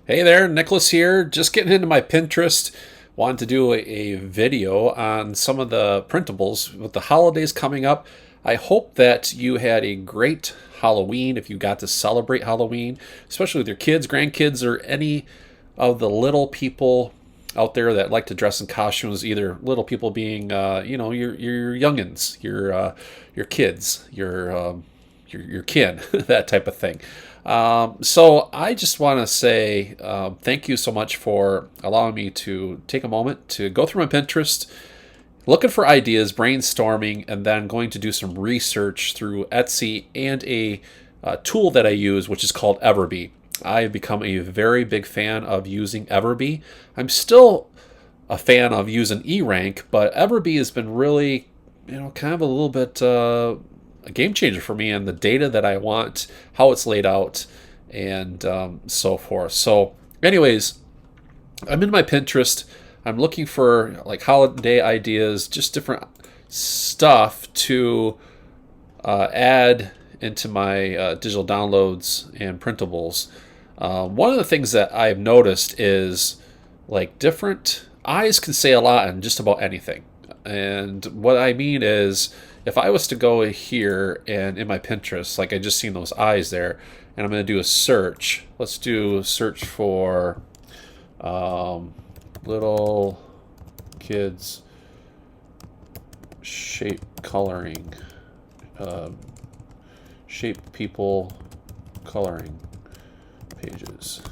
Hey there, Nicholas here. Just getting into my Pinterest. Wanted to do a video on some of the printables with the holidays coming up. I hope that you had a great Halloween if you got to celebrate Halloween, especially with your kids, grandkids, or any of the little people out there that like to dress in costumes. Either little people being, your youngins, your kids, your kin, that type of thing. So I just want to say thank you so much for allowing me to take a moment to go through my Pinterest, looking for ideas, brainstorming, and then going to do some research through Etsy and a tool that I use, which is called Everbee. I have become a very big fan of using Everbee. I'm still a fan of using eRank, but Everbee has been really, kind of a little bit a game changer for me and the data that I want, how it's laid out, and so forth. So, anyways, I'm in my Pinterest. I'm looking for like holiday ideas, just different stuff to add into my digital downloads and printables. One of the things that I've noticed is like different eyes can say a lot in just about anything. And what I mean is, if I was to go here and in my Pinterest, like I just seen those eyes there, and I'm going to do a search. Let's do a search for little kids shape coloring, shape people coloring pages.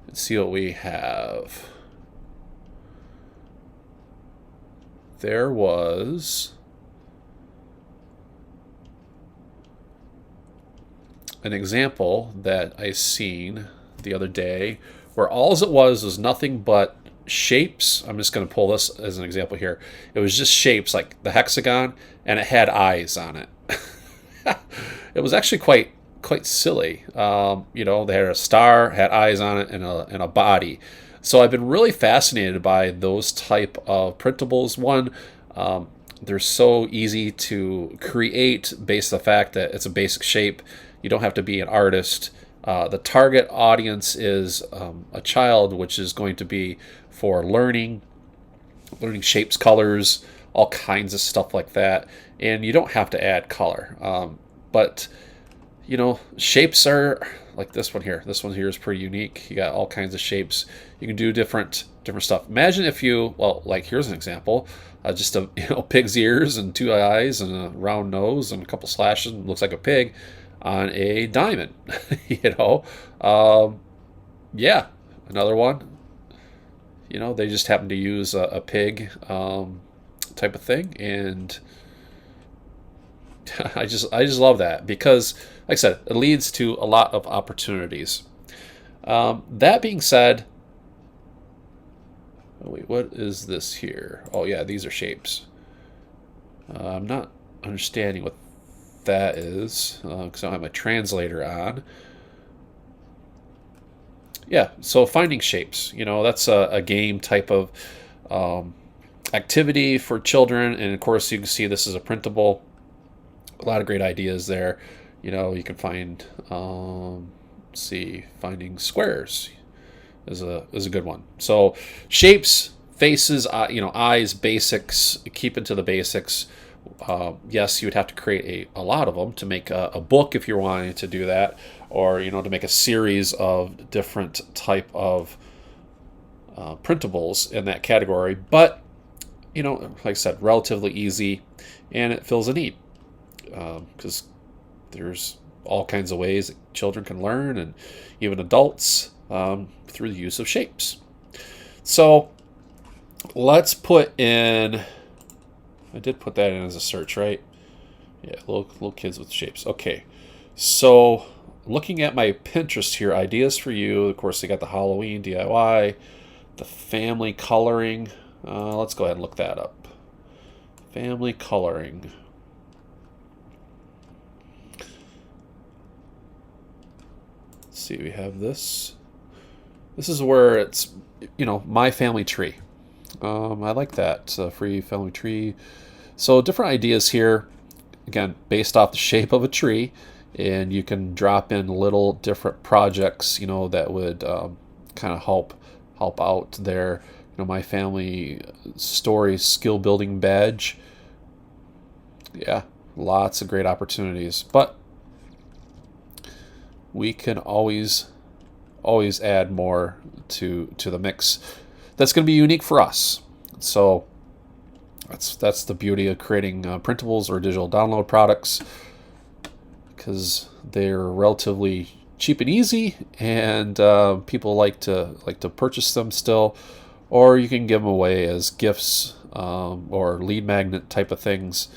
Let's see what we have. There was an example that I seen the other day where all it was nothing but shapes. I'm just going to pull this as an example here. It was just shapes like the hexagon, and it had eyes on it. It was actually quite silly. They had a star, had eyes on it, and a body. So I've been really fascinated by those type of printables. One, they're so easy to create based on the fact that it's a basic shape. You don't have to be an artist. The target audience is a child, which is going to be for learning shapes, colors, all kinds of stuff like that. And you don't have to add color. But shapes are like this one here. This one here is pretty unique. You got all kinds of shapes. You can do different stuff. Imagine if here's an example. Just a pig's ears and two eyes and a round nose and a couple slashes. And looks like a pig on a diamond. Yeah, another one. They just happen to use a pig type of thing, and I just love that because, like I said, it leads to a lot of opportunities. That being said, wait, what is this here? Oh yeah, these are shapes. I'm not understanding what that is because I don't have my translator on. Yeah, so finding shapes. That's a game type of activity for children, and of course you can see this is a printable. A lot of great ideas there. You can find, finding squares is a good one. So shapes, faces, eyes, basics. Keep it to the basics. Yes, you would have to create a lot of them to make a book if you're wanting to do that, or to make a series of different type of printables in that category. But like I said, relatively easy, and it fills a need. Because there's all kinds of ways that children can learn, and even adults, through the use of shapes. So let's put in, I did put that in as a search, right? Yeah, little kids with shapes. Okay, so looking at my Pinterest here, ideas for you. Of course, they got the Halloween DIY, the family coloring. Let's go ahead and look that up. Family coloring. See, we have this. This is where it's, my family tree. I like that free family tree. So different ideas here. Again, based off the shape of a tree. and you can drop in little different projects, that would kind of help out there. My family story skill building badge. Yeah, lots of great opportunities, but we can always add more to the mix. That's going to be unique for us. So that's the beauty of creating printables or digital download products, because they're relatively cheap and easy, and people like to purchase them still, or you can give them away as gifts or lead magnet type of things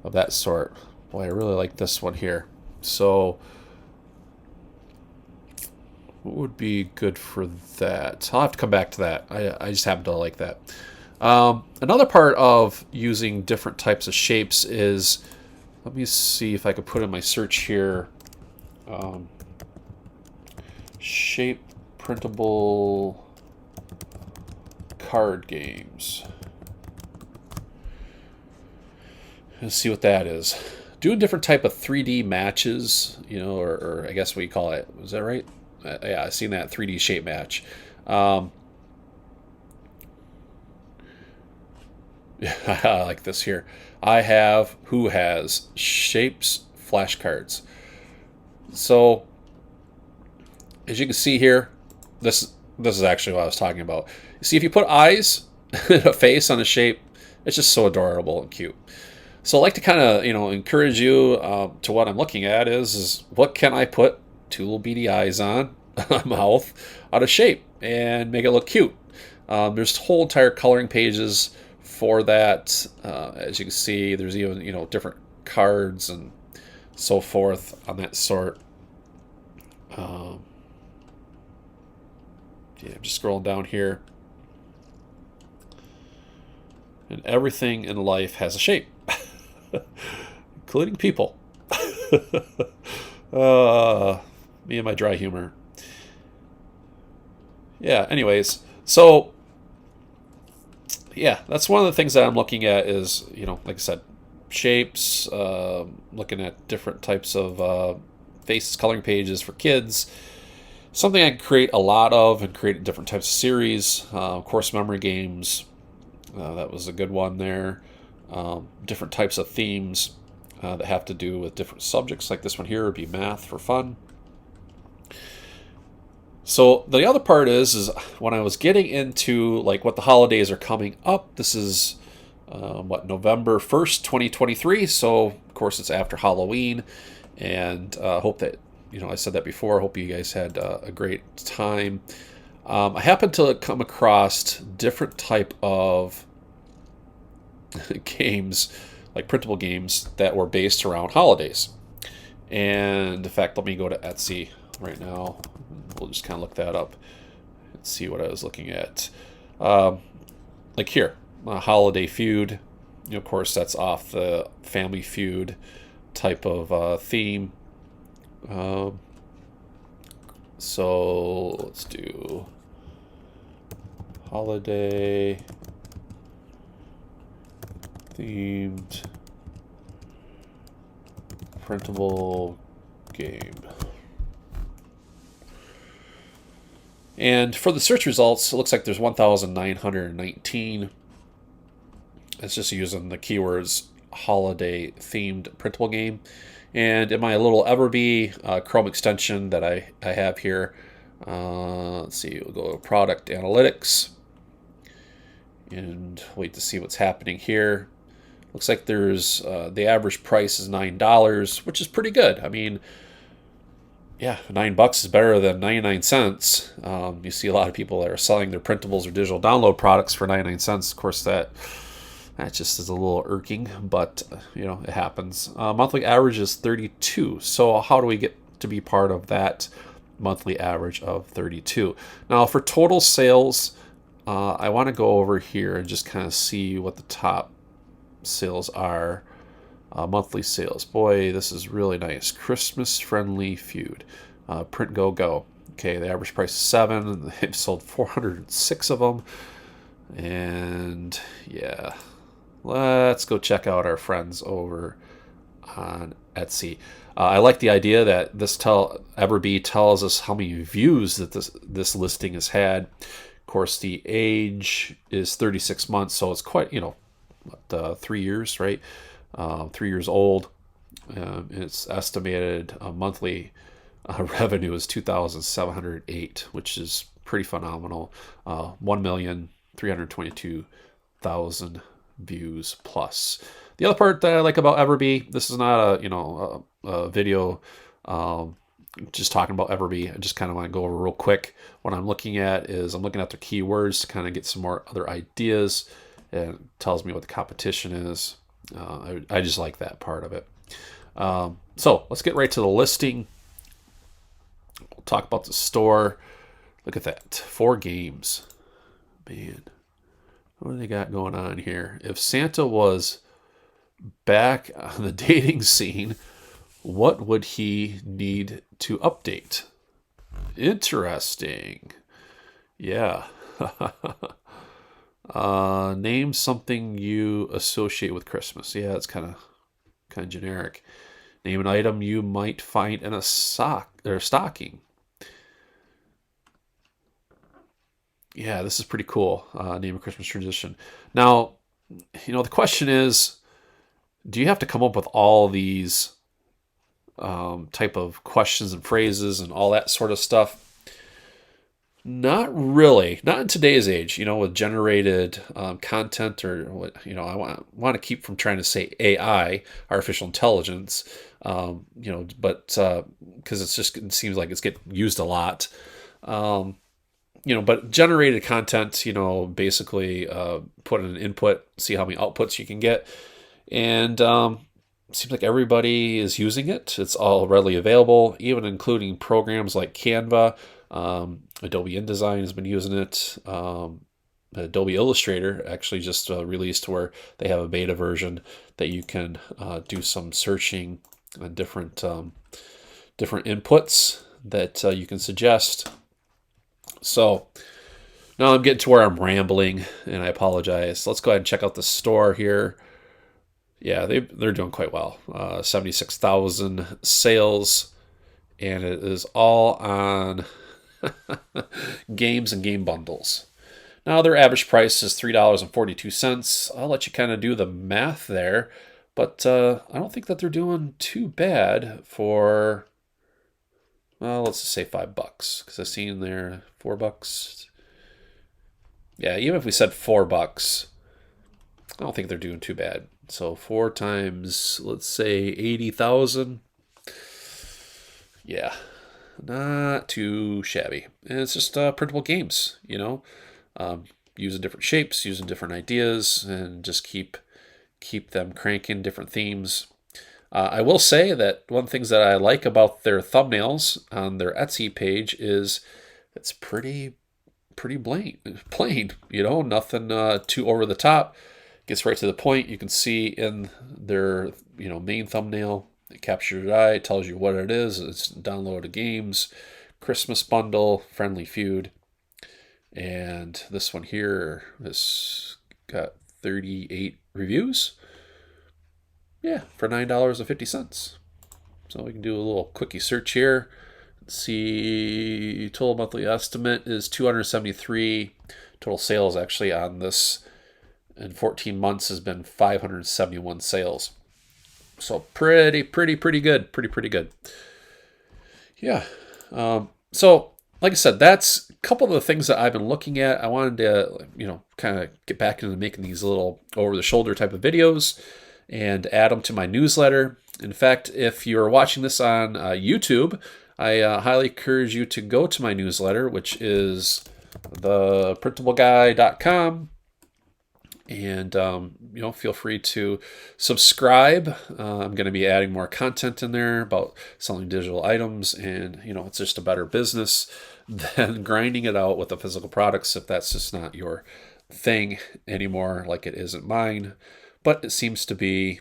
of that sort. Boy, I really like this one here. So what would be good for that? I'll have to come back to that. I just happen to like that. Another part of using different types of shapes is, let me see if I could put in my search here, shape printable card games. Let's see what that is. Doing different type of 3D matches, or I guess what you call it. Is that right? Yeah, I've seen that 3D shape match. I like this here. Who has shapes flashcards. So as you can see here, this is actually what I was talking about. You see, if you put eyes and a face on a shape, it's just so adorable and cute. So I like to kind of encourage you to what I'm looking at is what can I put two little beady eyes on a mouth on a shape and make it look cute. There's whole entire coloring pages for that. As you can see, there's even different cards and so forth on that sort. Yeah, I'm just scrolling down here, and everything in life has a shape, including people. Me and my dry humor. Yeah, anyways, so yeah, that's one of the things that I'm looking at is, like I said, shapes, looking at different types of faces, coloring pages for kids. Something I can create a lot of and create different types of series. Course memory games, that was a good one there. Different types of themes that have to do with different subjects, like this one here would be math for fun. So the other part is when I was getting into like what the holidays are coming up. This is November 1st, 2023. So of course it's after Halloween, and hope that I said that before. Hope you guys had a great time. I happened to come across different type of games, like printable games that were based around holidays. And in fact, let me go to Etsy right now. We'll just kind of look that up and see what I was looking at. Like here, Holiday Feud. Of course, that's off the Family Feud type of theme. So let's do holiday themed printable game. And for the search results, it looks like there's 1,919. It's just using the keywords holiday themed printable game. And in my little Everbee Chrome extension that I have here, let's see, we'll go to product analytics and wait to see what's happening here. Looks like there's the average price is $9, which is pretty good. I mean, yeah, $9 is better than 99 cents. You see a lot of people that are selling their printables or digital download products for 99 cents. Of course, that just is a little irking, but it happens. Monthly average is 32. So how do we get to be part of that monthly average of 32? Now, for total sales, I want to go over here and just kind of see what the top sales are. Monthly sales. Boy, this is really nice. Christmas friendly feud. Print Go Go. Okay, the average price is $7. They've sold 406 of them. And yeah, let's go check out our friends over on Etsy. I like the idea that Everbee tells us how many views that this listing has had. Of course, the age is 36 months, so it's quite, 3 years, right? 3 years old. Its estimated monthly revenue is 2,708, which is pretty phenomenal. 1,322,000 views plus. The other part that I like about Everbee, this is not a video just talking about Everbee. I just kind of want to go over real quick. What I'm looking at is I'm looking at their keywords to kind of get some more other ideas. It tells me what the competition is. I just like that part of it. So let's get right to the listing. We'll talk about the store. Look at that. 4 games. Man, what do they got going on here? If Santa was back on the dating scene, what would he need to update? Interesting. Yeah. Name something you associate with Christmas. Yeah, it's kind of generic. Name an item you might find in a sock or stocking. Yeah, this is pretty cool. Name a Christmas tradition. Now, the question is, do you have to come up with all these type of questions and phrases and all that sort of stuff? Not really. Not in today's age, with generated content, or what, I want to keep from trying to say AI, artificial intelligence, but because it seems like it's getting used a lot. But generated content, basically put in an input, see how many outputs you can get. And it seems like everybody is using it. It's all readily available, even including programs like Canva. Adobe InDesign has been using it. Adobe Illustrator actually just released where they have a beta version that you can do some searching on different inputs that you can suggest. So now I'm getting to where I'm rambling, and I apologize. Let's go ahead and check out the store here. Yeah, they're doing quite well. 76,000 sales, and it is all on games and game bundles. Now their average price is $3.42. I'll let you kind of do the math there, but I don't think that they're doing too bad for, well, let's just say $5, because I've seen there $4. Yeah, even if we said $4, I don't think they're doing too bad. So 4 times, let's say 80,000. Yeah, not too shabby. And it's just printable games, using different shapes, using different ideas, and just keep them cranking, different themes. I will say that one of the things that I like about their thumbnails on their Etsy page is it's pretty plain, nothing too over the top. Gets right to the point. You can see in their main thumbnail, it captures your eye, it tells you what it is. It's downloaded games, Christmas bundle, Friendly Feud, and this one here has got 38 reviews. Yeah, for $9.50. So we can do a little quickie search here. Let's see, total monthly estimate is 273. Total sales actually on this in 14 months has been 571 sales. So pretty good. Pretty good. Yeah. So like I said, that's a couple of the things that I've been looking at. I wanted to, kind of get back into making these little over-the-shoulder type of videos and add them to my newsletter. In fact, if you're watching this on YouTube, I highly encourage you to go to my newsletter, which is theprintableguy.com. And, feel free to subscribe. I'm going to be adding more content in there about selling digital items. And, it's just a better business than grinding it out with the physical products if that's just not your thing anymore, like it isn't mine. But it seems to be,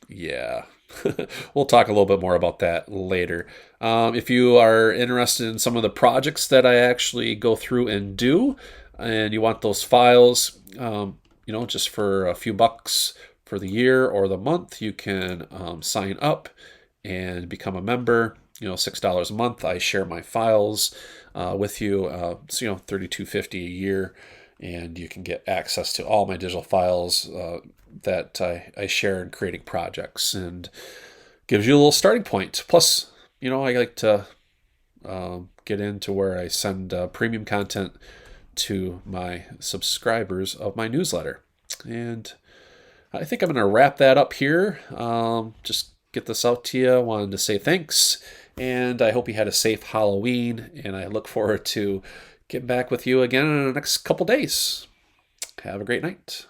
yeah. We'll talk a little bit more about that later. If you are interested in some of the projects that I actually go through and do, and you want those files, just for a few bucks for the year or the month, you can sign up and become a member. $6 a month. I share my files with you. So $32.50 a year, and you can get access to all my digital files that I share in creating projects, and gives you a little starting point. Plus, I like to get into where I send premium content to my subscribers of my newsletter. And I think I'm going to wrap that up here. Just get this out to you. Wanted to say thanks, and I hope you had a safe Halloween, and I look forward to getting back with you again in the next couple days. Have a great night.